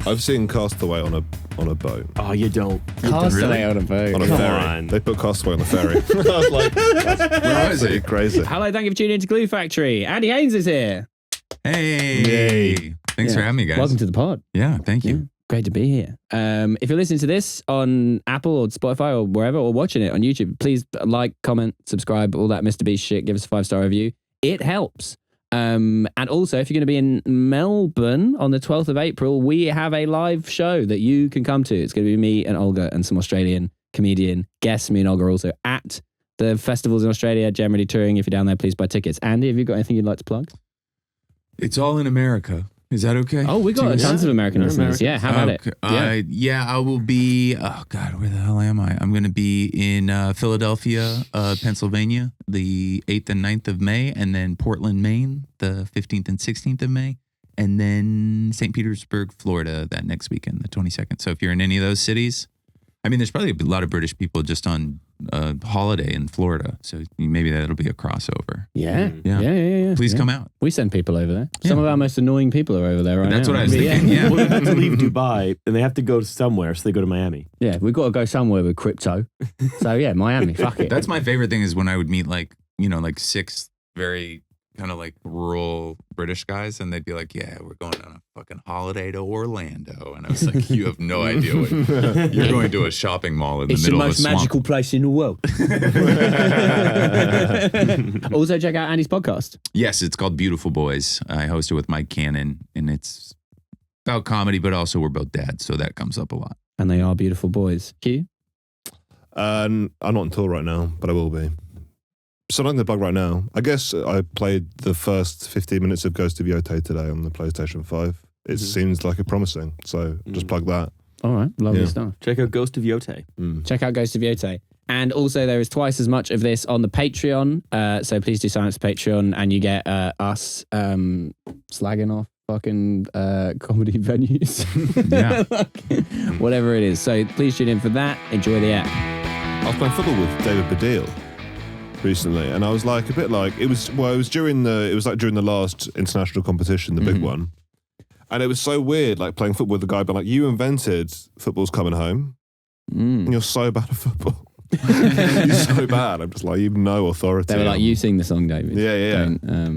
I've seen Castaway on a boat. Oh, you don't. Castaway on a boat. On a Come ferry. on. They put Castaway on the ferry. I was like, that's pretty crazy. Hello, thank you for tuning into Glue Factory. Andy Haynes is here. Hey. Thanks for having me, guys. Welcome to the pod. Yeah, thank you. Yeah, great to be here. If you're listening to this on Apple or Spotify or wherever, or watching it on YouTube, please like, comment, subscribe, all that Mr. Beast shit. Give us a 5-star review. It helps. And also, if you're going to be in Melbourne on the 12th of April, we have a live show that you can come to. It's going to be me and Olga and some Australian comedian guests. Me and Olga are also at the festivals in Australia, generally touring. If you're down there, please buy tickets. Andy, have you got anything you'd like to plug? It's all in America. Is that okay? Oh, we got tons of American listeners. Yeah, how about it? Yeah, I will be, oh God, where the hell am I? I'm going to be in Philadelphia, Pennsylvania, the 8th and 9th of May, and then Portland, Maine, the 15th and 16th of May, and then St. Petersburg, Florida, that next weekend, the 22nd. So if you're in any of those cities, I mean, there's probably a lot of British people just on holiday in Florida, so maybe that'll be a crossover. Yeah. Please come out. We send people over there. Some of our most annoying people are over there right now. That's what I was thinking. Yeah. Well, they have to leave Dubai and they have to go somewhere, so they go to Miami. Yeah, we've got to go somewhere with crypto. So yeah, Miami, fuck it. That's my favorite thing is when I would meet like 6 very kind of like rural British guys, and they'd be like, yeah, we're going on a fucking holiday to Orlando. And I was like, you have no idea what you're going to a shopping mall in the middle of a swamp. It's the most magical place in the world. Also, check out Andy's podcast. Yes, it's called Beautiful Boys. I host it with Mike Cannon, and it's about comedy, but also we're both dads, so that comes up a lot. And they are beautiful boys. Q? I'm not on tour right now, but I will be. So I'm not going to plug right now. I guess I played the first 15 minutes of Ghost of Yotei today on the PlayStation 5. It seems like a promising, so just plug that. All right, lovely stuff. Check out Ghost of Yotei. Check out Ghost of Yotei. And also there is twice as much of this on the Patreon. So please do sign up to Patreon and you get us slagging off fucking comedy venues. Yeah. Whatever it is. So please tune in for that. Enjoy the app. I was playing football with David Baddiel recently, and I was like a bit like it was during the last international competition, the big one, and it was so weird like playing football with the guy, but like you invented football's coming home, and you're so bad at football. You're so bad. I'm just like, you've no authority. They were like, you sing the song, David. Yeah.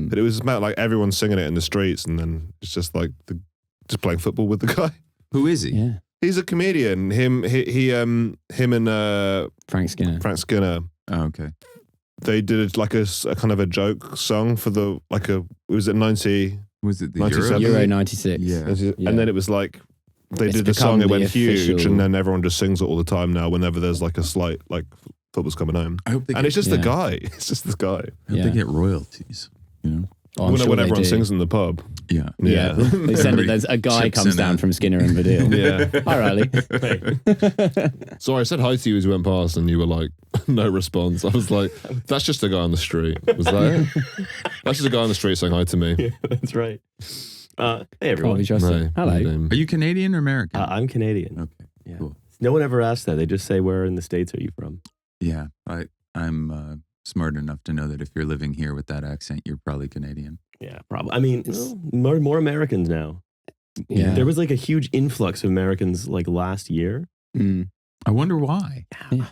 But it was about like everyone singing it in the streets, and then it's just like just playing football with the guy. Who is he? Yeah. He's a comedian. Him and Frank Skinner. Oh, okay. They did like a kind of a joke song for the was it 90? Was it the 97? Euro 96? Yeah. And then it was like they did the become song, it the went huge, official- and then everyone just sings it all the time now whenever there's like a slight like football's coming home. I hope they And it's just the guy. It's just this guy. I hope they get royalties, Oh, I'm sure when they everyone do. sings in the pub. Yeah. Yeah. They send it, there's a guy Chips comes in down it. from Skinner and Baddiel. Yeah. Hi, Riley. Sorry, I said hi to you as you went past, and you were like, no response. I was like, that's just a guy on the street. Was that it? That's just a guy on the street saying hi to me. Yeah, that's right. Hey, everyone. Probably just No, hello. no name. Are you Canadian or American? I'm Canadian. Okay. Yeah. Cool. No one ever asks that. They just say, where in the States are you from? Yeah. I'm smart enough to know that if you're living here with that accent, you're probably Canadian. Yeah, probably. I mean, more Americans now. Yeah. There was like a huge influx of Americans like last year. I wonder why. Yeah.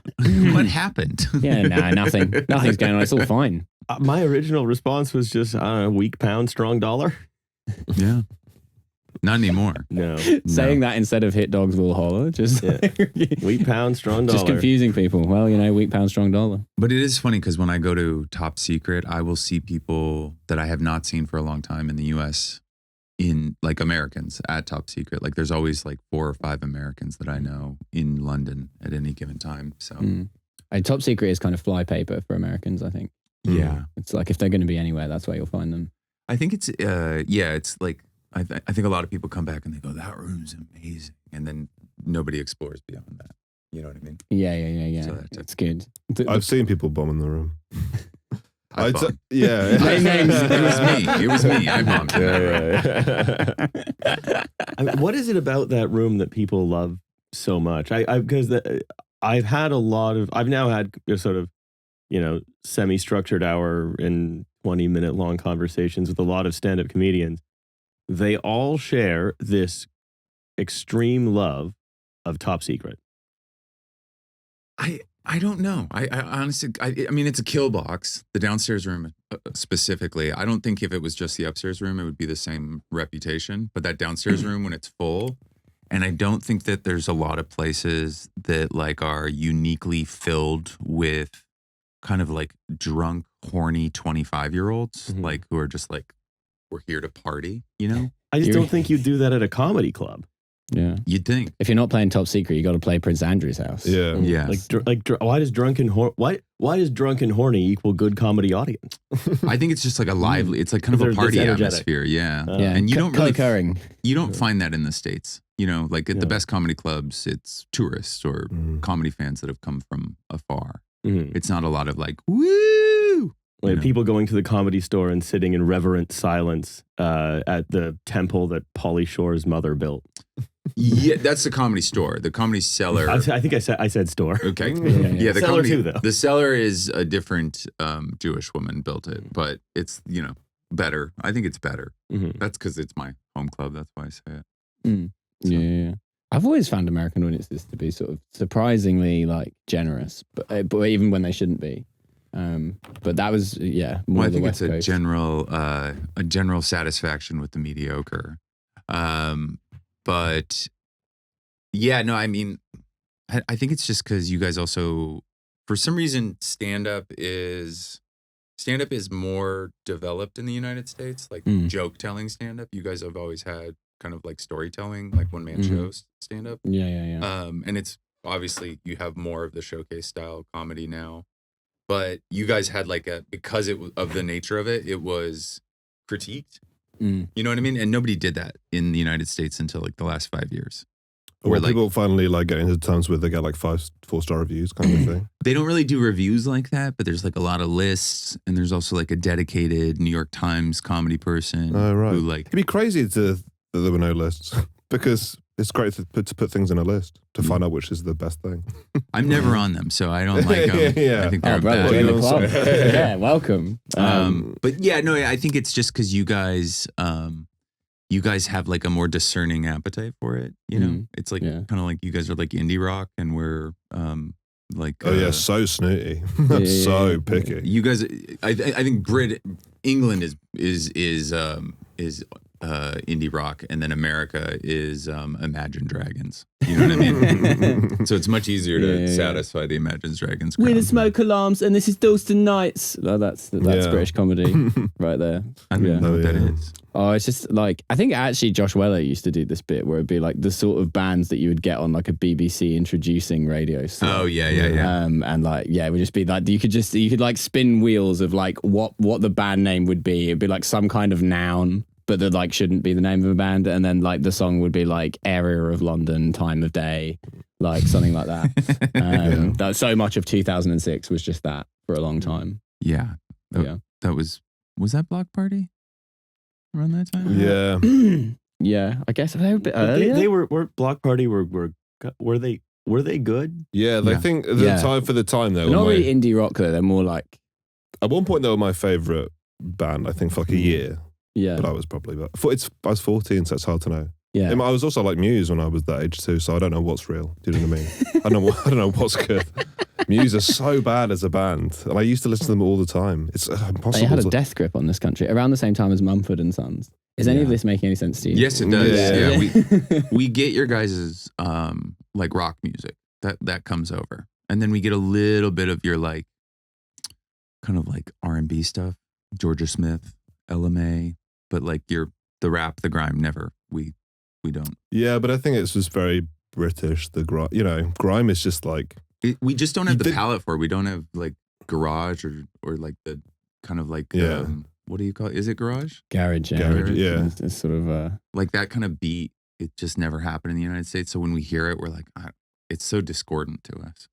What happened? Yeah, nothing. Nothing's going on. It's all fine. My original response was just, I don't know, weak pound, strong dollar. Yeah. Not anymore. No. Saying that instead of hit dogs will holler, just Weak pound, strong dollar. just confusing people. Well, weak pound, strong dollar. But it is funny because when I go to Top Secret, I will see people that I have not seen for a long time in the U.S. in like Americans at Top Secret. Like there's always like 4 or 5 Americans that I know in London at any given time. So Top Secret is kind of flypaper for Americans, I think. yeah, It's like if they're going to be anywhere, that's where you'll find them. I think it's it's like I think a lot of people come back and they go, that room's amazing, and then nobody explores beyond that. You know what I mean? Yeah. So that's It's good. I've seen people bombing the room. I bombed. Yeah. It was me. I bombed. What is it about that room that people love so much? Because I've now had a sort of, semi-structured hour and 20-minute long conversations with a lot of stand-up comedians. They all share this extreme love of Top Secret? I don't know. I honestly, I mean, it's a kill box. The downstairs room specifically. I don't think if it was just the upstairs room, it would be the same reputation. But that downstairs room, when it's full, and I don't think that there's a lot of places that like are uniquely filled with kind of like drunk, horny 25-year-olds, like who are just like, we're here to party, you know? I just don't think you do that at a comedy club. Yeah. You'd think. If you're not playing Top Secret, you got to play Prince Andrew's house. Yeah. Yeah. Why does drunken horny equal good comedy audience? I think it's just like a lively, it's like kind of a They're party energetic. atmosphere. Yeah. Yeah. And you don't really, co-occurring. you don't find that in the States. You know, like at the best comedy clubs, it's tourists or comedy fans that have come from afar. It's not a lot of like, woo! Like people going to the Comedy Store and sitting in reverent silence at the temple that Pauly Shore's mother built. Yeah, that's the Comedy Store. The Comedy Cellar. I think I said store. Okay. Yeah. The Cellar comedy, too, though. The Cellar is a different Jewish woman built it, but it's, you know, better. I think it's better. That's because it's my home club. That's why I say it. Yeah. I've always found American audiences to be sort of surprisingly like generous, but even when they shouldn't be. But that was more Well, I the think West it's Coast. a general satisfaction with the mediocre. But yeah, no, I mean, I think it's just because you guys also, for some reason, stand-up is more developed in the United States, like joke-telling stand-up. You guys have always had kind of like storytelling, like one-man shows stand-up. Yeah. And it's obviously you have more of the showcase style comedy now. But you guys had like because it was of the nature of it, it was critiqued. You know what I mean? And nobody did that in the United States until like the last 5 years. Where like, people finally like get into times where they get like 4-star reviews kind of thing. They don't really do reviews like that, but there's like a lot of lists, and there's also like a dedicated New York Times comedy person who like. It'd be crazy that there were no lists because it's great to put things in a list to find out which is the best thing. I'm never on them, so I don't like them. Yeah. I think they're brother, bad. join the club. Yeah, welcome. But yeah, no, I think it's just because you guys have like a more discerning appetite for it. You know, it's like kind of like you guys are like indie rock, and we're like so snooty. That's so picky. You guys, I think England is indie rock, and then America is Imagine Dragons. You know what I mean? So it's much easier to satisfy the Imagine Dragons. We're the Smoke Alarms, and this is Dalston Nights. Oh, that's British comedy right there. I don't know what that is. Oh, it's just like, I think actually Josh Weller used to do this bit where it'd be like the sort of bands that you would get on like a BBC introducing radio slot. Oh, yeah. And like, it would just be like, you could like spin wheels of like what the band name would be. It'd be like some kind of noun, but that like shouldn't be the name of a band. And then like the song would be like area of London, time of day, like something like that. That so much of 2006 was just that for a long time. Yeah. That was that Block Party? Around that time? Yeah. Yeah, I guess they were a bit earlier. They were Block Party were they good? Yeah, they think the time for the time though. They're not really indie rock though. They're more like. At one point they were my favorite band. I think for like a year. Yeah, but I was probably I was 14, so it's hard to know. Yeah, I was also like Muse when I was that age too, so I don't know what's real. Do you know what I mean? I don't know what's good. Muse are so bad as a band, and I used to listen to them all the time. It's impossible. They had a death grip on this country around the same time as Mumford and Sons. Is any of this making any sense to you? Yes, it does. Yeah. We get your guys' like rock music that comes over, and then we get a little bit of your like kind of like R&B stuff, Georgia Smith, LMA, but like the rap, the grime, never. We don't. Yeah, but I think it's just very British. The grime, grime is just like we just don't have the palette for it. We don't have like garage or like the kind of like what do you call it? Is it garage? Garage, yeah. It's sort of like that kind of beat. It just never happened in the United States. So when we hear it, we're like, it's so discordant to us.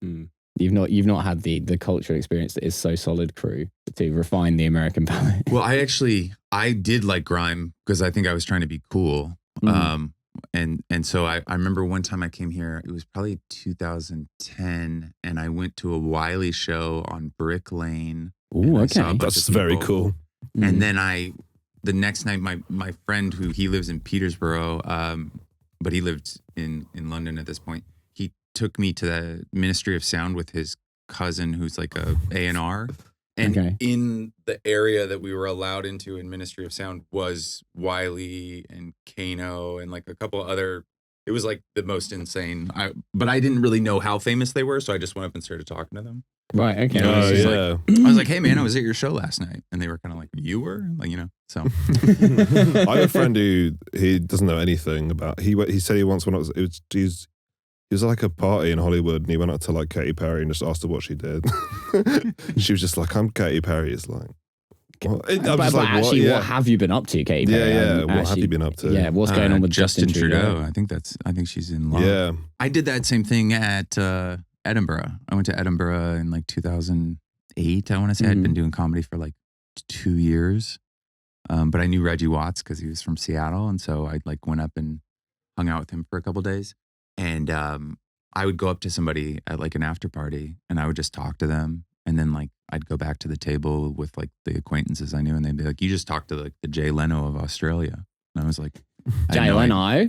You've not had the cultural experience that is so solid crew to refine the American palate. Well, I did like grime because I think I was trying to be cool. And so I remember one time I came here, it was probably 2010, and I went to a Wiley show on Brick Lane. Ooh, okay. That's very cool. And then the next night, my friend he lives in Petersboro, but he lived in London at this point. He took me to the Ministry of Sound with his cousin, who's like a A&R. And Okay. in the area that we were allowed into in Ministry of Sound was Wiley and Kano and like a couple other. It was like the most insane. But I didn't really know how famous they were, so I just went up and started talking to them. Right. Okay. You know, Oh, it's just yeah. I was like, "Hey, man, I was at your show last night," and they were kind of like, "You were?" Like, you know. So I have a friend who he doesn't know anything about. He said he once went up. He was like a party in Hollywood, and he went up to like Katy Perry and just asked her what she did. She was just like, "I'm Katy Perry." It's like, what? I'm But, just like, actually, Yeah. what have you been up to, Katie? Yeah. What have you been up to? Yeah, what's going on with Justin Trudeau? Trudeau? I think she's in love. Yeah. I did that same thing at Edinburgh. I went to Edinburgh in like 2008. I want to say I'd been doing comedy for like 2 years, but I knew Reggie Watts because he was from Seattle, and so I like went up and hung out with him for a couple days. And I would go up to somebody at like an after party, and I would just talk to them, and then like I'd go back to the table with like the acquaintances I knew, and they'd be like, "You just talked to like the Jay Leno of Australia," and I was like, Jay Leno.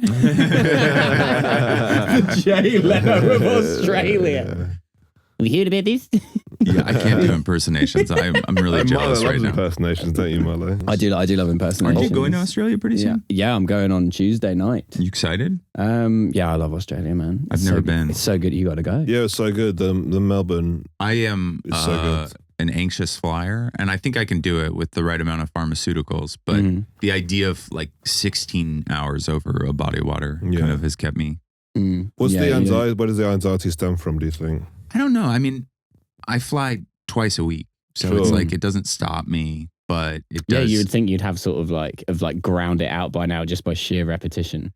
Jay Leno of Australia. Have you heard about this? Yeah, I can't do impersonations. I'm really jealous Milo right loves now. impersonations, don't you, Milo? I do love impersonations. Aren't you going to Australia pretty Yeah, soon? yeah, I'm going on Tuesday night. You excited? Yeah, I love Australia, man. I've never been. It's so good. You got to go. Yeah, it's so good. The Melbourne. I am It's so good. an anxious flyer, and I think I can do it with the right amount of pharmaceuticals. But Mhm. the idea of like 16 hours over a body of water Yeah. kind of has kept me. What's Yeah, the you know. anxiety? Where does the anxiety stem from? Do you think? I don't know. I mean, I fly twice a week, so Sure. it's like it doesn't stop me, but it Yeah, does. you would think you'd have sort of like ground it out by now just by sheer repetition.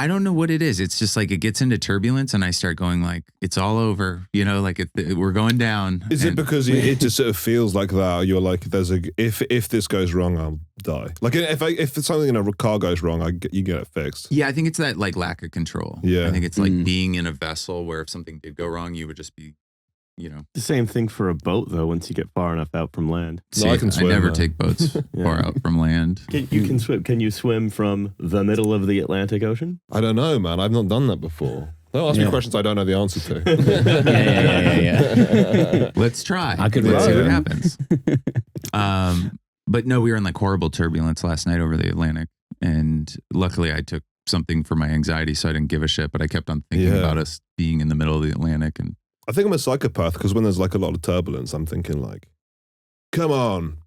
I don't know what it is. It's just like it gets into turbulence, and I start going like, "It's all over," you know, like we're going down. Is it And- because it just sort of feels like that? You're like, there's a if this goes wrong, I'll die. Like if something in a car goes wrong, you get it fixed. Yeah, I think it's that like lack of control. Yeah. I think it's like being in a vessel where if something did go wrong, you would just be, you know. The same thing for a boat, though. Once you get far enough out from land, No, I can swim, never though. take boats far out from land. you can swim. Can you swim from the middle of the Atlantic Ocean? I don't know, man. I've not done that before. Don't ask me questions I don't know the answer to. Yeah. Let's try. I could Let's see try. what happens. But no, we were in like horrible turbulence last night over the Atlantic, and luckily I took something for my anxiety, so I didn't give a shit. But I kept on thinking Yeah. about us being in the middle of the Atlantic, and I think I'm a psychopath because when there's like a lot of turbulence, I'm thinking like, come on,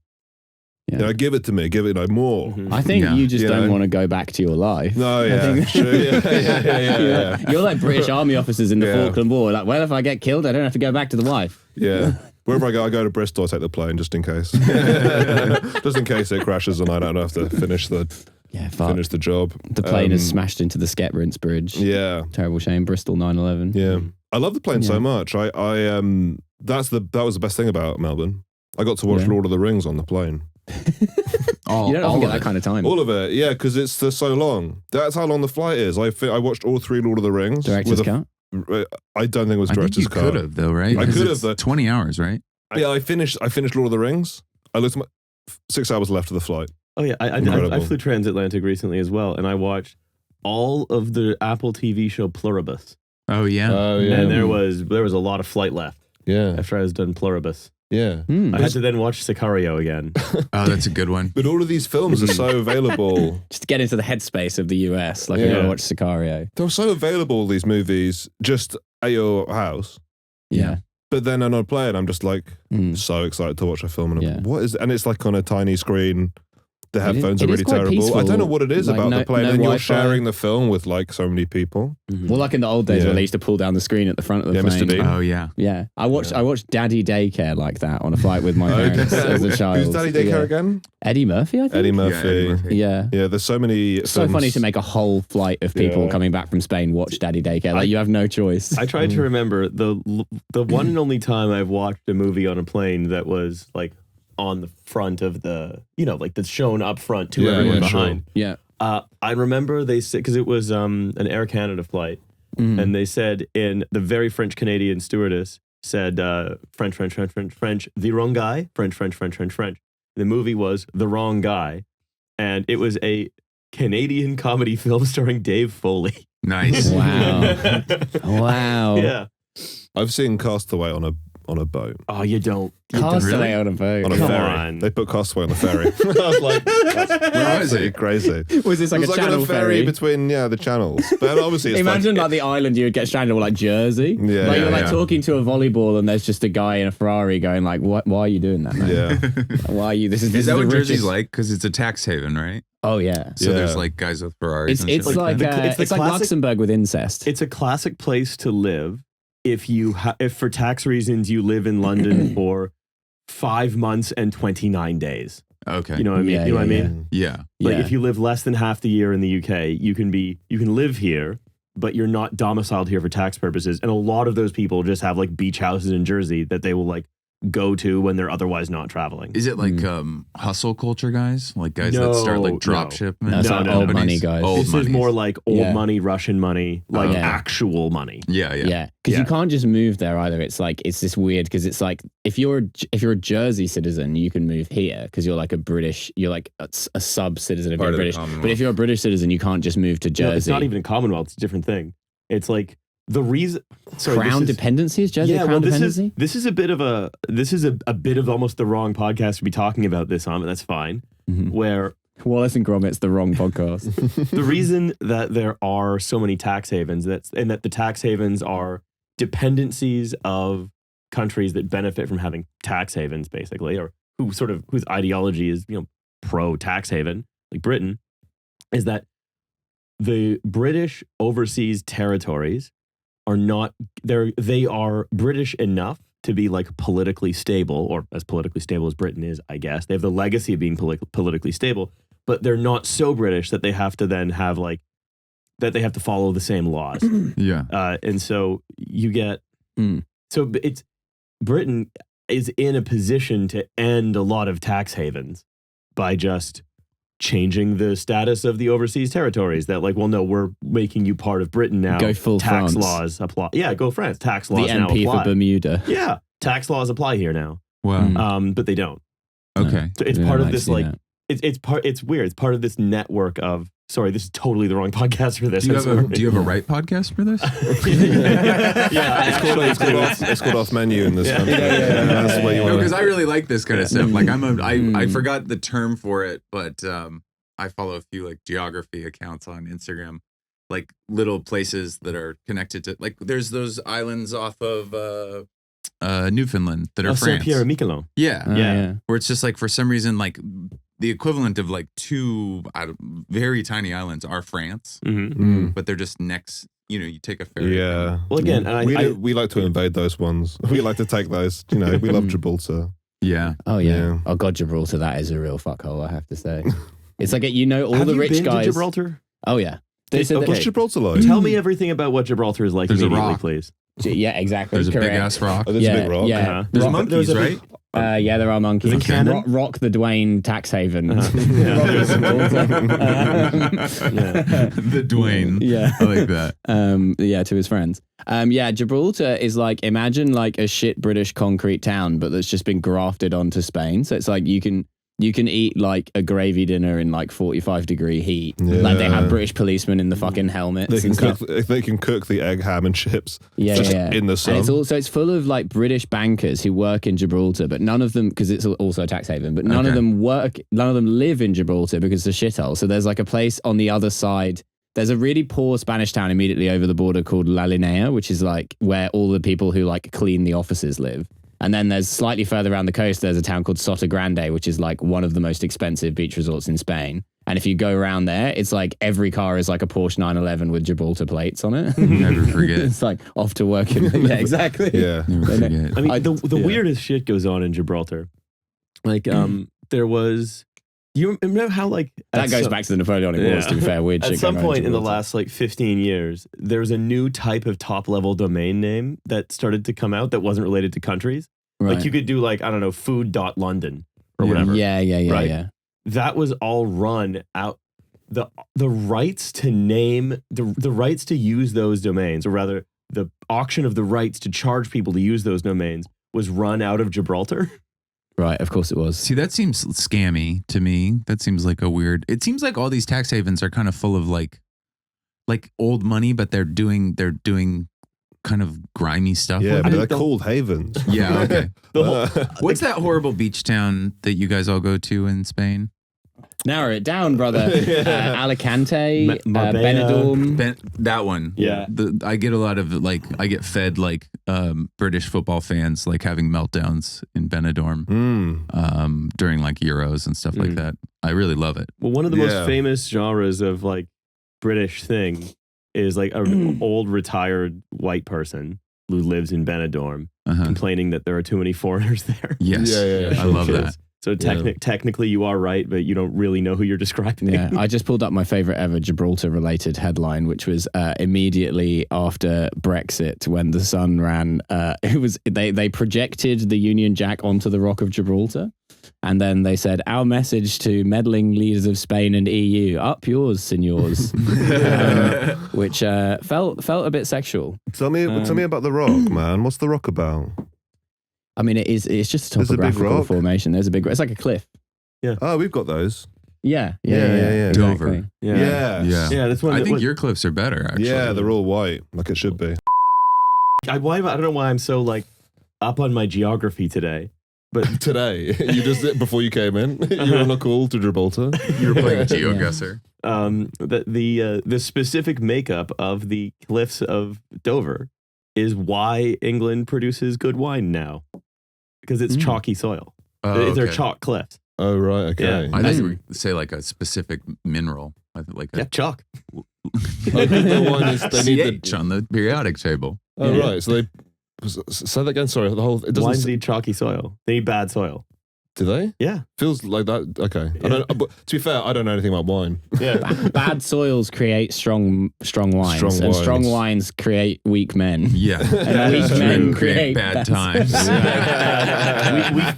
Yeah. you know, give it to me, give it more. Mhm. I think Yeah. you just You don't know? want to go back to your life. No, I yeah, think- sure, yeah. You're like British Army officers in the Yeah. Falkland War. Like, well, if I get killed, I don't have to go back to the wife. Yeah. Wherever I go to Bristol, I take the plane just in case. Just in case it crashes and I don't have to finish the Yeah, fuck. finish the job. The plane is smashed into the Sketrince Bridge. Yeah. Terrible shame. Bristol 9/11. Yeah. I love the plane Yeah. so much. That was the best thing about Melbourne. I got to watch Yeah. Lord of the Rings on the plane. You don't often get that kind of time. All of it, yeah, because it's so long. That's how long the flight is. I watched all 3 Lord of the Rings. Director's with cut. I don't think it was I think director's you cut. could have though, right? I 'Cause could it's have, though. 20 hours, right? Yeah, I finished Lord of the Rings. I looked at my 6 hours left of the flight. Oh yeah, I Incredible. flew transatlantic recently as well, and I watched all of the Apple TV show Pluribus. Oh yeah. Oh And there was a lot of flight left yeah, after I was done Pluribus. yeah. Hmm. I had to then watch Sicario again. Oh, that's a good one. But all of these films are so available. Just to get into the headspace of the US. Like, Yeah. you gotta watch Sicario. They're so available, these movies, just at your house. Yeah. But then on a plane, I'm just like Mm. so excited to watch a film. And I'm Yeah. like, what is? And it's like on a tiny screen. The It is- headphones it are is really quite terrible. I peaceful, don't know what it is like about no- the plane. no And you're Wi-Fi. sharing the film with like so many people. Well, like in the old days Yeah. where they used to pull down the screen at the front of the Yeah, Mr. plane. Bean. Oh yeah. Yeah. I watched Daddy Daycare like that on a flight with my parents as a child. Who's Daddy Daycare Yeah. again? Eddie Murphy, I think. Eddie Yeah, Murphy. Eddie Murphy. Yeah. Yeah, there's so many. It's so films. funny to make a whole flight of people Yeah. coming back from Spain watch Daddy Daycare. Like, you have no choice. I tried to remember the one and only time I've watched a movie on a plane that was like on the front of the, like that's shown up front to Yeah, everyone yeah, sure. behind. Yeah. I remember they said, because it was an Air Canada flight, and they said in the very French Canadian stewardess said French, the wrong guy, French. The movie was The Wrong Guy, and it was a Canadian comedy film starring Dave Foley. Nice. Wow. Wow. Yeah. I've seen Castaway on a boat. Oh, you don't. Castaway on a boat. On a Come ferry. on. They put Castaway on the ferry. I was like, that's Where was absolutely it? crazy. Was this like It was a like on channel a ferry between the channels. But obviously, it's Imagine like the island you would get stranded, or like Jersey. Yeah, like you're yeah, like yeah. talking to a volleyball, and there's just a guy in a Ferrari going like, "What? Why are you doing that, man? yeah. Why are you? This Is that the what richest- Jersey's like? Because it's a tax haven, right? Oh yeah. So there's Yeah. like guys with Ferraris. It's and shit it's like that. it's like classic- Luxembourg with incest. It's a classic place to live if you if for tax reasons you live in London for 5 months and 29 days. Okay. You know what I mean? Yeah, you know what I yeah, mean? Yeah. Like yeah. if you live less than half the year in the UK, you can live here, but you're not domiciled here for tax purposes. And a lot of those people just have like beach houses in Jersey that they will like go to when they're otherwise not traveling. Is it like hustle culture guys? Like guys that start No, like drop no. shipment? That's like old companies? money guys. Old This money. is more like old Yeah. money, Russian money, like Yeah. actual money. Yeah, yeah. Yeah, because you can't just move there either. It's like it's this weird because it's like if you're a Jersey citizen, you can move here because you're like a British, you're like a sub citizen if Part you're of the British. Commonwealth. But if you're a British citizen, you can't just move to No, Jersey. it's not even a Commonwealth. It's a different thing. It's like the reason. Sorry, Crown this is- dependency is Jersey. Yeah, a well, crown this dependency. is a bit of a bit of almost the wrong podcast to be talking about this on, but that's fine. Mhm. Where Wallace and Gromit's the wrong podcast. the reason that there are so many tax havens that the tax havens are dependencies of countries that benefit from having tax havens, basically, or whose ideology is pro tax haven, like Britain, is that the British overseas territories are not they are British enough to be like politically stable, or as politically stable as Britain is, I guess. They have the legacy of being politically stable, but they're not so British that they have to then have that they have to follow the same laws. Yeah. And so you get Mm. so it's Britain is in a position to end a lot of tax havens by just changing the status of the overseas territories. That like, well, no, we're making you part of Britain now. Go full tax France. laws apply. Yeah, go France. Tax The laws now MP apply. for Bermuda. Yeah, tax laws apply here now. Wow. Mm. But they don't. Okay. So it's Yeah, part I of might this see like that. it's weird. It's part of this network of. Sorry, this is totally the wrong podcast for this. Do you I'm have a sorry. Do you have a right podcast for this? Yeah, It's called off menu in this Yeah. country. Yeah. That's where you No, want because to. I really like this kind of stuff. Like I Mm. forgot the term for it, but I follow a few like geography accounts on Instagram, like little places that are connected to like there's those islands off of Newfoundland that are France. Saint-Pierre and Miquelon. Yeah. Oh, Yeah. Where it's just like for some reason like the equivalent of like two very tiny islands are France, Mm-hmm. but they're just next. You know, you take a ferry. Yeah. Well, again, and We like to invade those ones. We like to take those. We love Gibraltar. Yeah. Oh yeah. Yeah. Oh god, Gibraltar, that is a real fuckhole, I have to say. It's like all have the you rich been guys. to Gibraltar? Oh yeah. They said What's Okay. Gibraltar like? Tell me everything about what Gibraltar is like There's a immediately, rock. please. yeah, exactly. There's a correct. big ass rock. Oh, there's yeah, a big rock. Yeah. Uh-huh. There's Rock- monkeys, there's a right? Yeah, there are monkeys. Is it canon? Rock the Dwayne tax haven. Uh-huh. Yeah. The Dwayne. Yeah. I like that. Yeah, to his friends. Gibraltar is like, imagine like a shit British concrete town, but that's just been grafted onto Spain. So it's like you can eat like a gravy dinner in like 45-degree heat. Like they have Yeah. British policemen in the fucking helmets They can and stuff. cook the egg, ham, and chips. Yeah, just yeah. in the sun. And it's full of like British bankers who work in Gibraltar, but none of them, because it's also a tax haven, but none of them live in Gibraltar because it's a shithole. So there's like a place on the other side. There's a really poor Spanish town immediately over the border called La Linea, which is like where all the people who like clean the offices live. And then there's slightly further around the coast, there's a town called Sota Grande, which is like one of the most expensive beach resorts in Spain. And if you go around there, it's like every car is like a Porsche 911 with Gibraltar plates on it. Never forget. It's like off to work. Yeah, exactly. Yeah. Never forget. I mean, the yeah. weirdest shit goes on in Gibraltar. Like, there was. You remember how like That at goes some- back to the Napoleonic Wars, to be fair. Weird At shit some going on point in the Gibraltar. last like 15 years, there's a new type of top level domain name that started to come out that wasn't related to countries. Right. Like you could do like, I don't know, food.london or Yeah. whatever. Yeah, right? yeah. That was all run out. The rights to name the rights to use those domains, or rather the auction of the rights to charge people to use those domains, was run out of Gibraltar. Right, of course it was. See, that seems scammy to me. That seems like a weird. It seems like all these tax havens are kind of full of like old money, but they're doing kind of grimy stuff. Yeah, with but it. they're called havens. Yeah, okay. The whole, What's that horrible beach town that you guys all go to in Spain? Narrow it down, brother. Alicante, Marbella. Benidorm. That one. Yeah. I get a lot of I get fed British football fans having meltdowns in Benidorm during Euros and stuff like that. I really love it. well, one of the most famous genres of British thing is an old retired white person who lives in Benidorm complaining that there are too many foreigners there. Yes. Yeah. I love that. So technically you are right, but you don't really know who you're describing. Yeah, I just pulled up my favorite ever Gibraltar related headline, which was immediately after Brexit when the Sun ran. They projected the Union Jack onto the Rock of Gibraltar, and then they said, "Our message to meddling leaders of Spain and EU: up yours, senors," which felt a bit sexual. Tell me about the rock, man. What's the rock about? I mean, it's just a There's a big topographical rock. formation. There's a big. It's like a cliff. Oh, we've got those. Yeah. Yeah. Dover. Yeah. Yeah, that's one. I think your cliffs are better, actually. Yeah, they're all white, like it should be. I don't know why I'm so up on my geography today, but Today, you just before you came in, you were on a call to Gibraltar. You were playing GeoGuessr. the specific makeup of the cliffs of Dover is why England produces good wine now, because it's chalky soil. Oh, They're okay. chalk cliffs. Oh right, okay. Yeah. I thought you were say a specific mineral. Chalk. The one is they need CH on the periodic table. Oh right, so they say that again. Sorry, the whole it Wines doesn't. need chalky soil. They need bad soil. Do they? Yeah. Feels like that. Okay. I don't. But to be fair, I don't know anything about wine. Yeah. Bad soils create strong wines, and strong wines create weak men. Yeah. And weak men create bad times.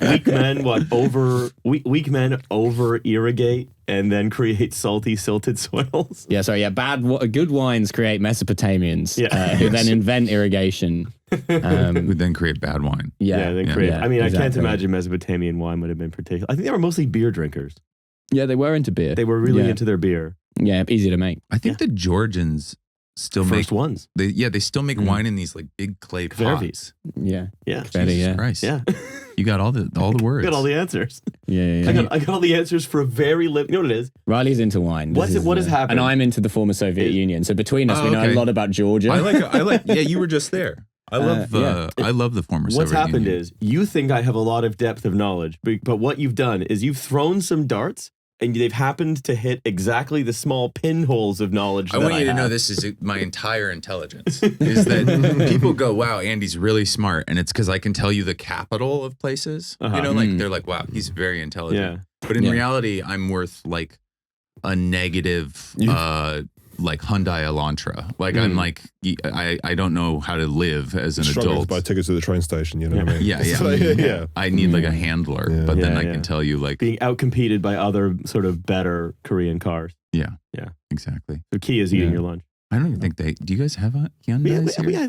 Weak men weak men over irrigate and then create salty, silted soils. Yeah, sorry. Yeah, good wines create Mesopotamians, who then invent irrigation. Would then create bad wine. They create. I mean, I can't exactly. imagine Mesopotamian wine would have been particular. I think they were mostly beer drinkers. Yeah, they were into beer. They were really into their beer. Yeah, easy to make. I think the Georgians still First make ones. they still make wine in these big clay pots. Yeah. Yeah. Very, Christ. Yeah. You got all the words. Got all the answers. Yeah. I got all the answers for a very you know what it is? Riley's into wine. What has happened? And I'm into the former Soviet Union. So between us, we know a lot about Georgia. I like. Yeah, you were just there. I love. I love the former. What's Soviet happened Union. is you think I have a lot of depth of knowledge, but what you've done is you've thrown some darts and they've happened to hit exactly the small pinholes of knowledge. I want you to know this is my entire intelligence. Is that people go, wow, Andy's really smart, and it's because I can tell you the capital of places. You know, they're like, wow, he's very intelligent. Yeah. But in reality, I'm worth a negative. Hyundai Elantra. I'm I don't know how to live as an Struggling adult. to buy tickets to the train station. You know what I mean? Yeah. I need a handler, but then I can tell you being outcompeted by other sort of better Korean cars. Yeah, Yeah. exactly. The key is eating your lunch. I don't even think do you guys have a Hyundai?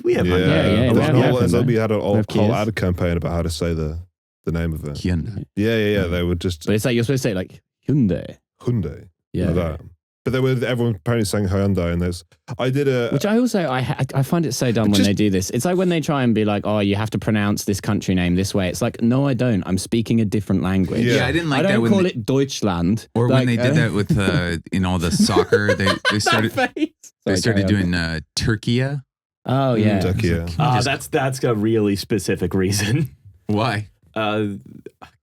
We have Yeah. Yeah, There's we a whole- have them, we had a whole Kias. ad campaign about how to say the name of it. Hyundai. Yeah. They would just But it's you're supposed to say Hyundai. Hyundai. Yeah. Like that. But everyone apparently saying Hyundai, and I did a. Which I also, I find it so dumb when they do this. It's like when they try and be like, oh, you have to pronounce this country name this way. It's like, no, I don't. I'm speaking a different language. Yeah, I didn't like I that don't when call it Deutschland. Or when they did that with in all the soccer, they started doing Turkey. Oh yeah. Turkey. That's a really specific reason. Why? God,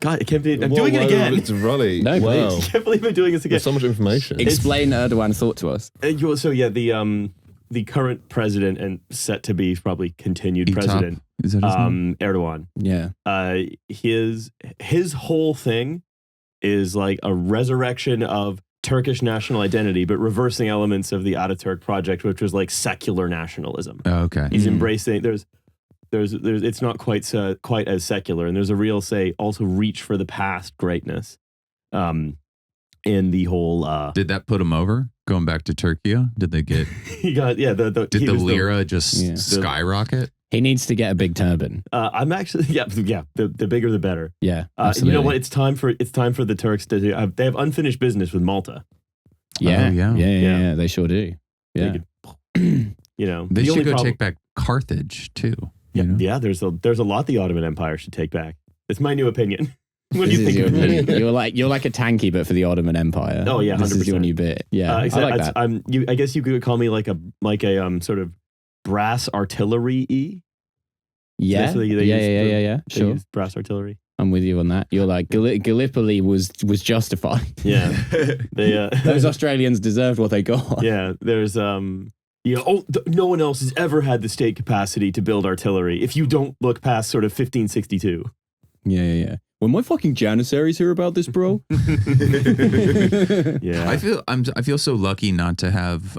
I can't believe I'm doing it again. It's really No, wow. please. I can't believe I'm doing this again. There's so much information. Explain Erdogan's thought to us. So yeah, the current president and set to be probably continued Etop? president, Is that his name? Erdogan. Yeah. His whole thing is like a resurrection of Turkish national identity, but reversing elements of the Ataturk project, which was like secular nationalism. Oh, okay. He's embracing. There's. It's not quite as secular, and there's a real also reach for the past greatness, in the whole. Did that put him over? Going back to Turkey? Did they get? He got Did the lira just skyrocket? He needs to get a big turban. I'm actually the bigger the better. Yeah, You absolutely. know what? It's time for the Turks to do. They have unfinished business with Malta. Yeah, Oh, yeah. yeah. They sure do. Yeah. You know, They the should only go problem- take back Carthage too. Yeah, you know? yeah. There's a lot the Ottoman Empire should take back. It's my new opinion. What do This you is think of your- it? you're like a tanky, but for the Ottoman Empire. Oh, yeah, this is your 100%. new bit. Yeah, I like that. I guess you could call me like a sort of brass artillery. Yeah, That's what they yeah. They Sure, use brass artillery. I'm with you on that. You're like Gallipoli was justified. Yeah, they Those Australians deserved what they got. yeah. There's no one else has ever had the state capacity to build artillery. If you don't look past sort of 1562. Yeah. When my fucking Janissaries hear about this, bro. Yeah, I feel so lucky not to have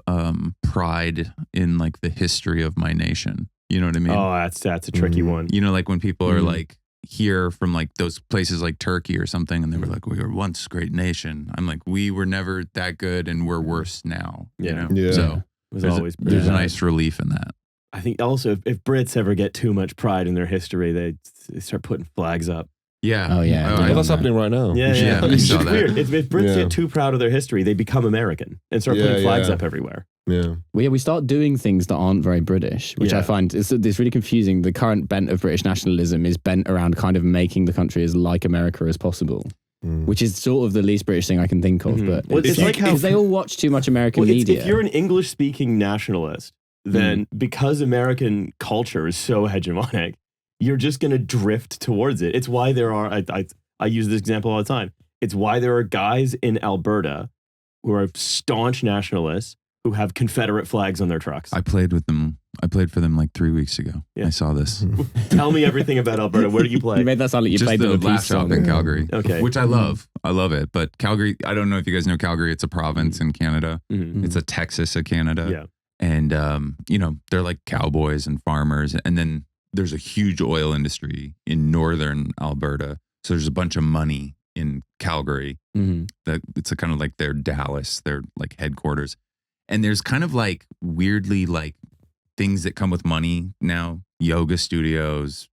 pride in like the history of my nation. You know what I mean? Oh, that's a tricky one. You know, like when people are Mhm. like here from like those places like Turkey or something, and they were like, "We were once a great nation." I'm like, "We were never that good, and we're worse now." You Yeah. know? Yeah. So It was there's, always there's a bad. nice relief in that. I think also if Brits ever get too much pride in their history, they start putting flags up. Yeah. Oh, yeah. Well, Yeah. that's happening right now. Yeah, Yeah, It's I saw that. weird. If Brits Yeah. get too proud of their history, they become American and start Yeah, putting flags yeah. up everywhere. Yeah. We start doing things that aren't very British, which I Yeah. find it's really confusing. The current bent of British nationalism is bent around kind of making the country as like America as possible, Mm. which is sort of the least British thing I can think of. Mhm. But Well, it's like how- because they all watch too much American Well, media. if you're an English-speaking nationalist, then because American culture is so hegemonic, you're just going to drift towards it. It's why there are, I use this example all the time. It's why there are guys in Alberta who are staunch nationalists who have Confederate flags on their trucks. I played with them. I played for them like 3 weeks ago. Yeah. I saw this. Tell me everything about Alberta. Where do you play? you made that sound like you Just played the them a laugh peace shop song. in Calgary, Okay. which I love. I love it. But Calgary, I don't know if you guys know Calgary. It's a province in Canada. Mhm. It's a Texas of Canada. Yeah. And, you know, they're like cowboys and farmers. And then there's a huge oil industry in northern Alberta. So there's a bunch of money in Calgary. Mhm. That it's a kind of like their Dallas, their like headquarters. And there's kind of like weirdly like things that come with money now, yoga studios,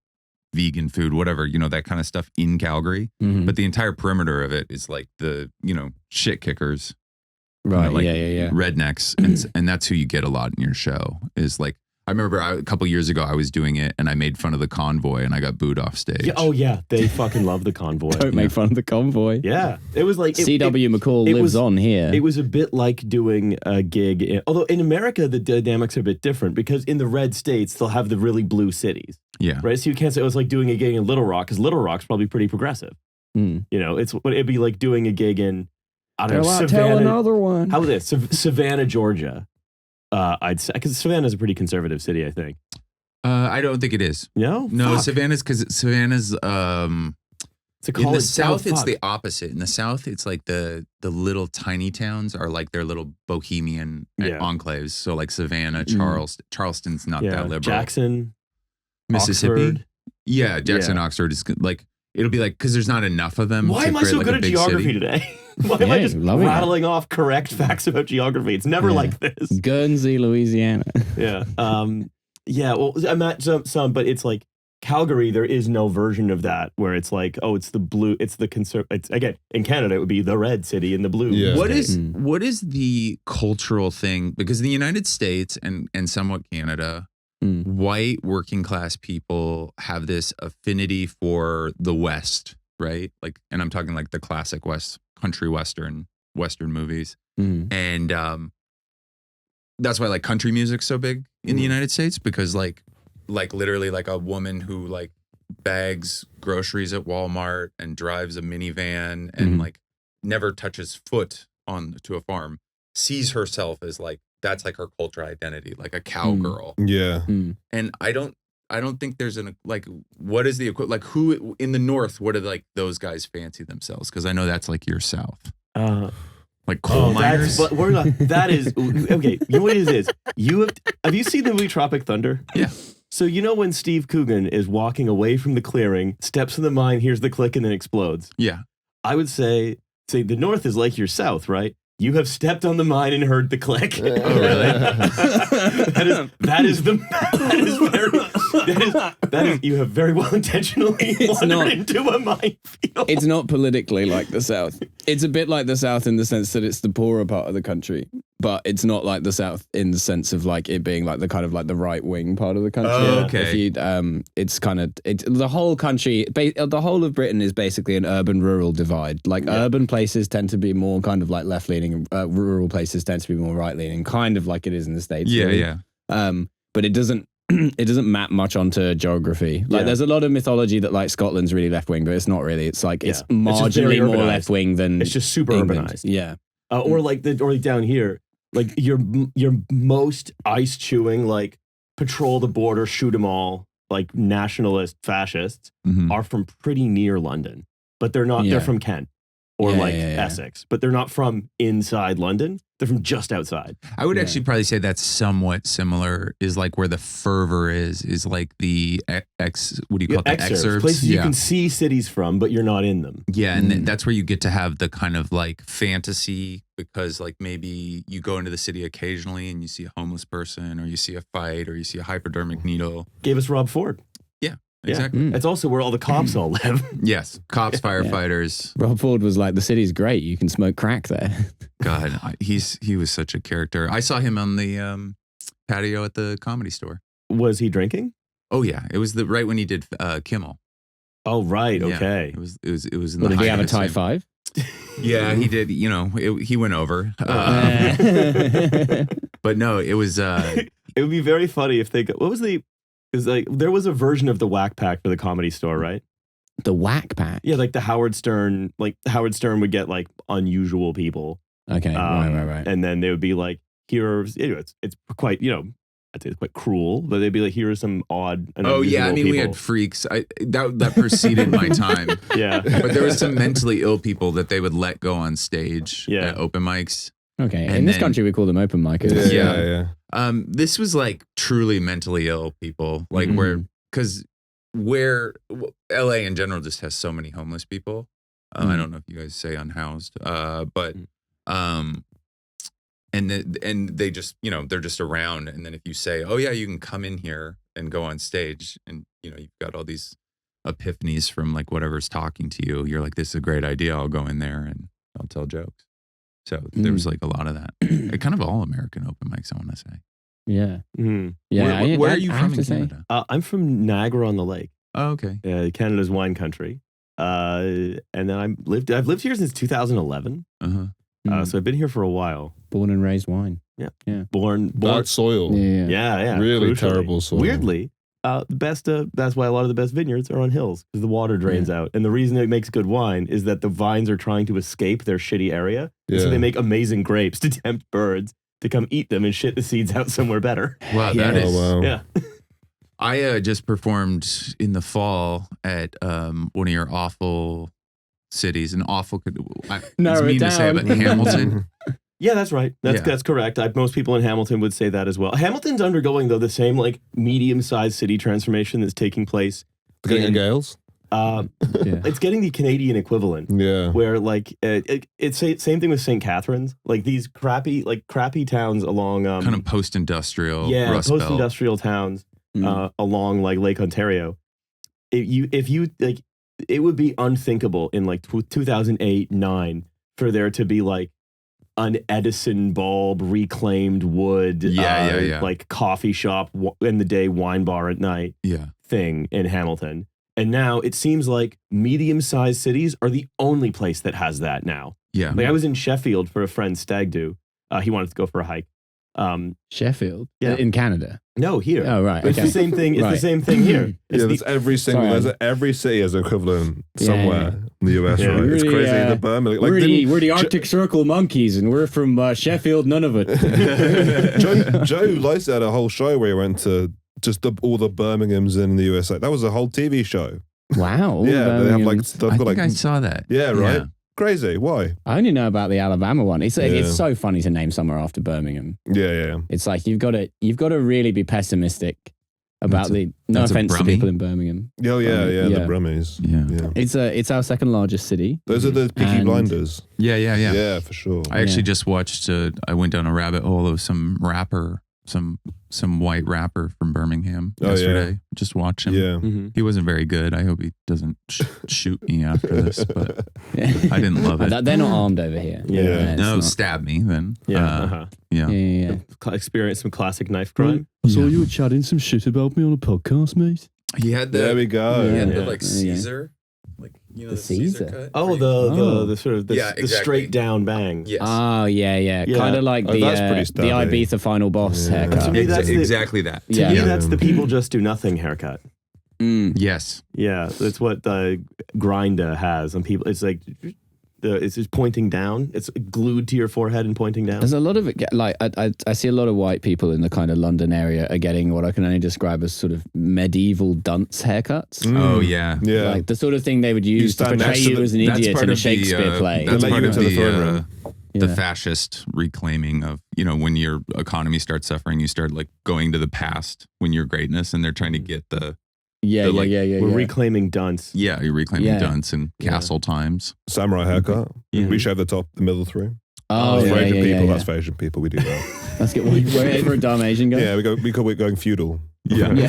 vegan food, whatever, you know, that kind of stuff in Calgary. Mhm. But the entire perimeter of it is like the, you know, shit kickers, Right, like yeah. rednecks. And that's who you get a lot in your show is like, I remember a couple years ago I was doing it and I made fun of the convoy and I got booed off stage. Yeah, oh yeah, they fucking love the convoy. Don't make fun of the convoy. Yeah, it was like C.W. McCall it lives was- on here. It was a bit like doing a gig, although in America the dynamics are a bit different because in the red states they'll have the really blue cities, Yeah. right? So you can't say it was like doing a gig in Little Rock because Little Rock's probably pretty progressive. Mm. You know, it'd be like doing a gig in I don't know Tell Savannah. another one. How about this? Savannah, Georgia. I'd say because Savannah's a pretty conservative city, I think. I don't think it is. No, No, Fuck. Savannah's because Savannah's It's a in college the south town. it's Fuck. the opposite. In the south it's like the little tiny towns are like their little bohemian Yeah. enclaves. So like Savannah, Charleston's not yeah, that liberal. Jackson, Mississippi. Oxford. Yeah, Jackson, Yeah. Oxford is like it'll be like because there's not enough of them. Why to am I create, so like, good a at big geography city. today? Why am I Yeah, just loving it. rattling off correct facts about geography? It's never Yeah. like this. Guernsey, Louisiana. Yeah. Yeah. Well, I'm at some, but it's like Calgary. There is no version of that where it's like, oh, it's the blue. It's the It's again in Canada. It would be the red city in the blue. Yeah. What state. is Mm. what is the cultural thing? Because in the United States and somewhat Canada, Mm. white working class people have this affinity for the West, right? Like, and I'm talking like the classic country Western movies, Mm. and that's why like country music's so big in the Mm. United States because like literally like a woman who like bags groceries at Walmart and drives a minivan and Mhm. like never touches foot on to a farm sees herself as like that's like her culture identity, like a cowgirl. Yeah. Mm. And I don't think there's like what is the like who in the North, what do like those guys fancy themselves? Because I know that's like your South. Like coal miners. But we're not. That is okay. You know what it is? Have you seen the movie Tropic Thunder? Yeah. So you know when Steve Coogan is walking away from the clearing, steps in the mine, hears the click, and then explodes. Yeah. I would say the North is like your South, right? You have stepped on the mine and heard the click. Oh, really? that is you have very well intentionally wandered into a minefield. It's not politically like the South. It's a bit like the South in the sense that it's the poorer part of the country, but it's not like the South in the sense of like it being like the kind of like the right wing part of the country. Oh, okay. If you, it's kind of the whole country, the whole of Britain is basically an urban-rural divide. Like urban places tend to be more kind of like left-leaning, and rural places tend to be more right-leaning, kind of like it is in the States. Yeah, really. yeah. But it doesn't. It doesn't map much onto geography. Like, there's a lot of mythology that like Scotland's really left wing, but it's not really. It's like it's marginally more left wing than. It's just super England. urbanized. Yeah, or like down here, like your most ice chewing like patrol the border, shoot 'em all like nationalist fascists are from pretty near London, but they're not. They're from Kent or Essex, but they're not from inside London. They're from just outside. I would actually probably say that's somewhat similar. Is like where the fervor is like the what do you call it? The excerpts. Places you can see cities from, but you're not in them. Yeah, and that's where you get to have the kind of like fantasy, because like maybe you go into the city occasionally and you see a homeless person, or you see a fight, or you see a hypodermic needle. Gave us Rob Ford. Exactly. That's also where all the cops all live. Yes, cops, firefighters. Rob Ford was like, the city's great. You can smoke crack there. God, he was such a character. I saw him on the patio at the Comedy Store. Was he drinking? Oh yeah, it was right when he did Kimmel. Oh right, okay. Yeah, it was in Well, the did he height have a of his tie fame. 5? Yeah, he did. You know, he went over. But no, it was. It would be very funny if they. What was the? Is like there was a version of the Whack Pack for the Comedy Store, right? The Whack Pack. Yeah, like the Howard Stern. Like Howard Stern would get like unusual people. Okay, right. And then they would be like, here's it's quite I'd say it's quite cruel, but they'd be like, here are some odd. And oh yeah, I mean people. we had freaks. That preceded my time. Yeah, but there was some mentally ill people that they would let go on stage at open mics. Okay, in this country we call them open micers. Yeah. This was like truly mentally ill people, like where LA in general just has so many homeless people. I don't know if you guys say unhoused, but and they just they're just around, and then if you say, oh yeah, you can come in here and go on stage, and you've got all these epiphanies from like whatever's talking to you, you're like, this is a great idea, I'll go in there and I'll tell jokes. So there was like a lot of that. Kind of all American open mics, I want to say. Yeah. Mm. Yeah. Where are you from in Canada? I'm from Niagara on the Lake. Oh, okay. Canada's wine country. And then I've lived here since 2011. So I've been here for a while. Born and raised wine. Yeah. Born soil. Yeah. Really crucially. terrible soil. Weirdly, the best. That's why a lot of the best vineyards are on hills, because the water drains out. And the reason it makes good wine is that the vines are trying to escape their shitty area. Yeah. So they make amazing grapes to tempt birds to come eat them and shit the seeds out somewhere better. Wow, that is. Oh, wow. Yeah. I just performed in the fall at one of your awful cities. An awful. It's mean to say, but Hamilton. Yeah, that's right. That's correct. Most people in Hamilton would say that as well. Hamilton's undergoing, though, the same like medium-sized city transformation that's taking place. Getting Gales? It's getting the Canadian equivalent. Yeah. Where like it's same thing with St. Catharines. Like these crappy towns along kind of post-industrial. Rust post-industrial towns along like Lake Ontario. If you like, it would be unthinkable in like 2008-9 for there to be like an Edison bulb, reclaimed wood, like coffee shop in the day, wine bar at night, thing in Hamilton. And now it seems like medium-sized cities are the only place that has that now. Yeah, like I was in Sheffield for a friend's stag do. He wanted to go for a hike. Sheffield, in Canada. No, here. Oh, right. It's the same thing. It's the same thing here. Every city has an equivalent somewhere in the US. Right? It's crazy. The Burma, like, we're the Arctic Circle monkeys, and we're from Sheffield. None of it. Joe Lycett had a whole show where he went to just all the Birminghams in the USA. That was a whole TV show. Wow. They have like I think I saw that. Yeah, right. Yeah. Crazy. Why? I only know about the Alabama one. It's so funny to name somewhere after Birmingham. Yeah. It's like you've got to really be pessimistic about That's a- the. No that's a offense to Brummie? people in Birmingham. Oh yeah, Yeah. the Brummies. Yeah. It's our second largest city. Those are the Peaky And- Blinders. Yeah. Yeah, for sure. I actually Yeah. just watched. I went down a rabbit hole of some rapper, some white rapper from Birmingham Oh, yeah. yesterday. Just watch him. Yeah. Mhm. He wasn't very good. I hope he doesn't shoot me after this. But Yeah. I didn't love it. They're not armed over here. Yeah. it's No, not. stab me then. Yeah. Yeah. Yeah. Experience some classic knife crime. I saw you were chatting some shit about me on a podcast, mate. He had There we go. he had Yeah. the like There you go. Caesar, like The Caesar? cut. Oh, the sort of the, Yeah, the exactly. straight down bang. yes. Oh yeah. Yeah. Kind of like Oh, the that's pretty the stabby. Ibiza final boss Yeah. haircut. To me, that's the- exactly that. To Yeah. me, Yeah. that's the people just do nothing haircut. Mm. Yes. Yeah, that's what the Grinda has on people. It's like it's just pointing down. It's glued to your forehead and pointing down. There's a lot of it. Like I see a lot of white people in the kind of London area are getting what I can only describe as sort of medieval dunce haircuts. Mm. Oh yeah. Yeah. Like the sort of thing they would use to stand portray next to you the- as an That's idiot part in a of the, Shakespeare play. That's let part you of into the throne room. the Yeah. fascist reclaiming of, when your economy starts suffering, you start like going to the past when you're greatness, and they're trying to get the Yeah, They're yeah, like- yeah. We're reclaiming dunce. you're reclaiming Yeah. dunce and castle times. Samurai haircut. Yeah. We shave the top, the middle through. Oh, For yeah, Asian yeah, people, yeah, that's for Asian people. We do that. Let's get wherever a dumb Asian goes. Yeah, we're going feudal. Yeah. Yeah.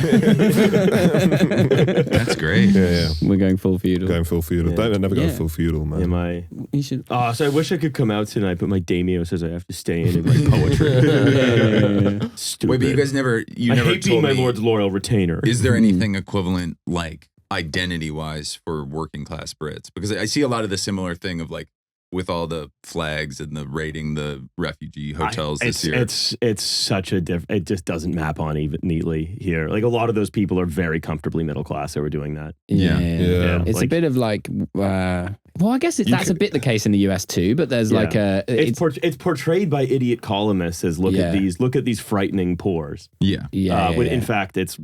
That's great. Yeah. We're going full feudal. Going full feudal. Yeah. Don't never go Yeah. full feudal, man. Yeah, my You should. so I wish I could come out tonight, but my daimyo says I have to stay in and write poetry. Yeah. Stupid. Wait, but you guys never I never hate being told my me. lord's loyal retainer. Is there Mhm. anything equivalent, like identity wise, for working class Brits? Because I see a lot of the similar thing of like with all the flags and the raiding the refugee hotels this year. It's such a it just doesn't map on even neatly here. Like a lot of those people are very comfortably middle class that were doing that. Yeah. Yeah. It's like- a bit of like, well, I guess that's a bit the case in the US too, but there's Yeah. like a, It's portrayed by idiot columnists as look Yeah. at these frightening pores. Yeah. When in fact it's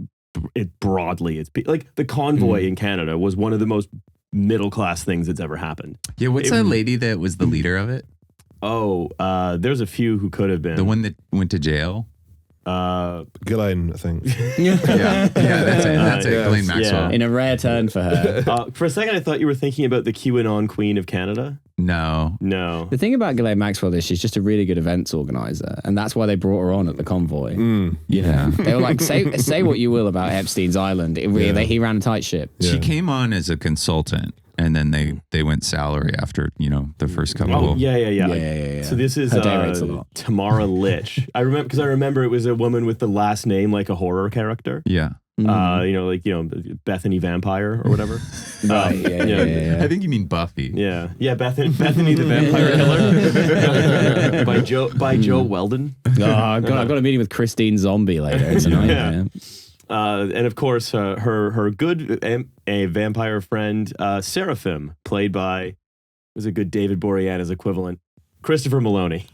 broadly like the convoy in Canada was one of the most middle class things that's ever happened. Yeah. What's It- that lady that was the leader of it? Oh, there's a few who could have been The one that went to jail? Ghislaine, I think. Yeah. That's it. That's it. yes, Ghislaine Maxwell. in a rare turn for her. for a second I thought you were thinking about the QAnon Queen of Canada. No. No. The thing about Ghislaine Maxwell is she's just a really good events organizer, and that's why they brought her on at the convoy. Yeah. They were like, say what you will about Epstein's Island, he ran a tight ship. Yeah. She came on as a consultant, and then they went salary after, the first couple. Oh, yeah. Yeah. So this is Her day rate's a lot. Tamara Litch. I remember it was a woman with the last name like a horror character. Yeah. Bethany Vampire or whatever. Right, yeah. I think you mean Buffy. Yeah, Bethany the Vampire Killer by Joe Weldon. Oh, I've got a meeting with Christine Zombie later tonight. Yeah. And of course, her good a vampire friend, Seraphim, played by was a good David Boreanaz equivalent, Christopher Maloney.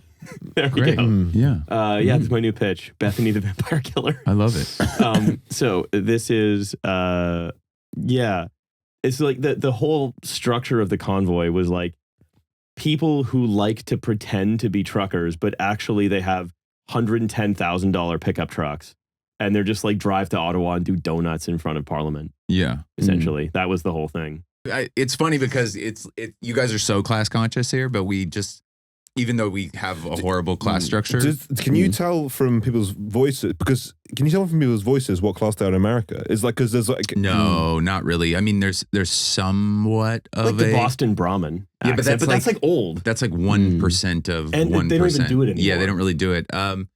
There we Great. go. Yeah. That's my new pitch, Bethany the Vampire Killer. I love it. So this is it's like the whole structure of the convoy was like people who like to pretend to be truckers, but actually they have $110,000 pickup trucks, and they're just like drive to Ottawa and do donuts in front of Parliament. Yeah. Essentially, that was the whole thing. It's funny because you guys are so class conscious here, but we just, even though we have a horrible class structure, Can you tell from people's voices? Because can you tell from people's voices what class they are in America? It's like because there's like No, not really. I mean, there's somewhat of Like the a Boston Brahmin. Yeah, but accent, that's like- like old. that's like 1% of And 1%. they don't even do it Yeah, anymore. they don't really do it.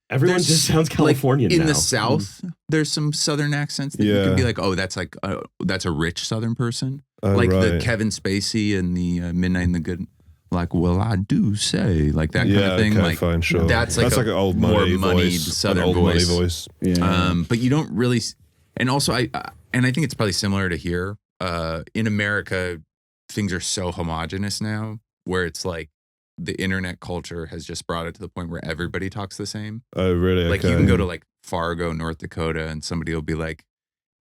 Everyone there's, just sounds Californian in now. the South. There's some Southern accents that you Yeah. can be like, oh, that's a rich Southern person, Oh, like the right. Kevin Spacey and the Midnight in the Good. Like, well, I do say, like that kind of thing. Okay, like, fine, sure. that's like an old more money moneyed voice, Southern an old voice. money voice. But you don't really, and also I think it's probably similar to here. In America, things are so homogenous now, where it's like the internet culture has just brought it to the point where everybody talks the same. Oh, really? Like Okay. you can go to like Fargo, North Dakota, and somebody will be like,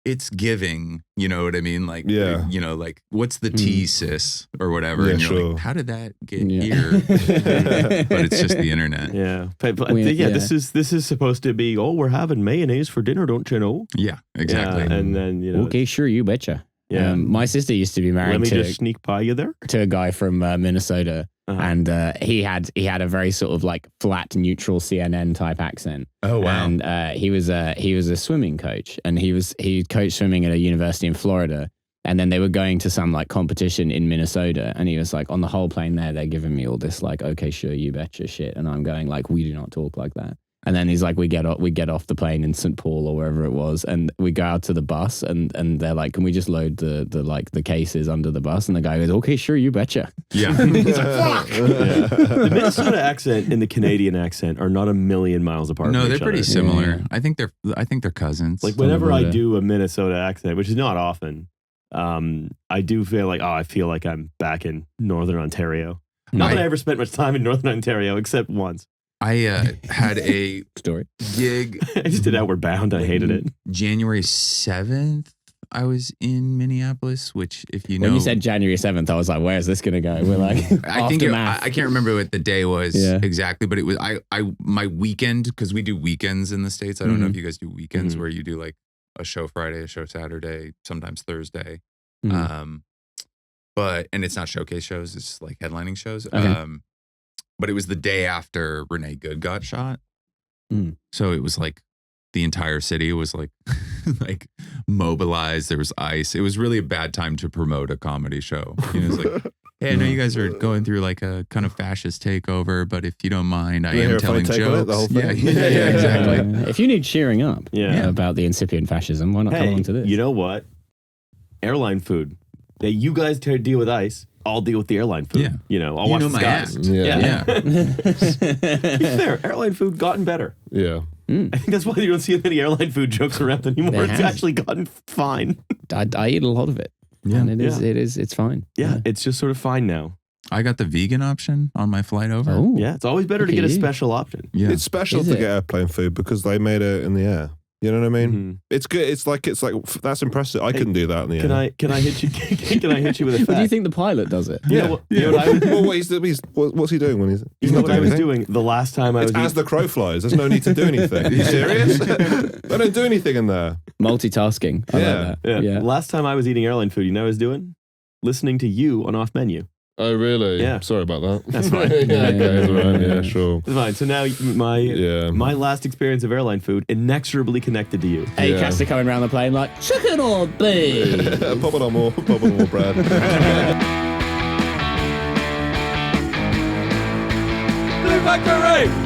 it's giving, you know what I mean? Like, Yeah. you know, like what's the tea, sis, or whatever. Yeah, and you're sure. like, how did that get Yeah. here? But it's just the internet. Yeah, but this is supposed to be. Oh, we're having mayonnaise for dinner, don't you know? Yeah, exactly. Yeah, and then Okay, sure, you betcha. Yeah. My sister used to be let married me to just sneak by you there. a guy from Minnesota, Uh-huh. and he had a very sort of like flat, neutral CNN type accent. Oh, wow. And he was a swimming coach, and he coached swimming at a university in Florida. And then they were going to some like competition in Minnesota, and he was like, on the whole plane there, they're giving me all this like, okay, sure, you betcha shit, and I'm going like, we do not talk like that. And then he's like, we get off the plane in St. Paul or wherever it was, and we go out to the bus, and they're like, can we just load the cases under the bus? And the guy goes, okay, sure, you betcha. Yeah. He's like, fuck. The Minnesota accent and the Canadian accent are not a million miles apart. No, from they're each pretty other. similar. Yeah. I think they're cousins. Like whenever I Minnesota. do a Minnesota accent, which is not often, I do feel like, I feel like I'm back in Northern Ontario. Not that I ever spent much time in Northern Ontario, except once. I had a Story. gig I just did Outward Bound. I hated it. January 7th. I was in Minneapolis, which if you know, When you said January 7th, I was like, where's this going to go? We're like, I think aftermath. I can't remember what the day was Yeah. exactly, but it was my weekend, because we do weekends in the States. I don't know if you guys do weekends where you do like a show Friday, a show Saturday, sometimes Thursday. Mhm. And it's not showcase shows, it's like headlining shows. Okay. But it was the day after Renee Good got shot. Mm. So it was like the entire city was like like mobilized. There was ice. It was really a bad time to promote a comedy show. You know, it's like, hey, I know you guys are going through like a kind of fascist takeover, but if you don't mind, I You hear am a funny telling take on it, jokes. the whole Yeah, thing? yeah, exactly. If you need cheering up Yeah. about the incipient fascism, why not come Hey, on to this? you know what? Airline food. That you guys deal with ice. I'll deal with the airline food. Yeah. You know, I'll You watch know the my skies. act. Yeah. To be fair, airline food gotten better. Yeah. I think that's why you don't see many airline food jokes around anymore. They It's have. actually gotten fine. I eat a lot of it. Yeah. And it's fine. Yeah, it's just sort of fine now. I got the vegan option on my flight over. Oh. Yeah, it's always better to Look get at a you. special option. Yeah. It's special Is to it? get airplane food because they made it in the air. You know what I mean? Mhm. It's good. It's like that's impressive. I couldn't do that in the air. Can I hit you? Can I hit you with a fact? But do you think the pilot does it? You know what, you know what I was, Well, what's he doing when he's you know not what I was anything? doing the last time I was It's as the crow flies. There's no need to do anything. Are you serious? They don't do anything in there. Multitasking. I Yeah. like that. yeah. Last time I was eating airline food, you know what I was doing? Listening to you on off menu. Oh, really? Yeah. Sorry about that. That's fine. yeah, okay, that's right. Yeah, sure. It's fine. So now my last experience of airline food inexorably connected to you. Hey, Yeah. Caster coming around the plane like, chicken or beef? Pop it on more, Brad. Blue Factory!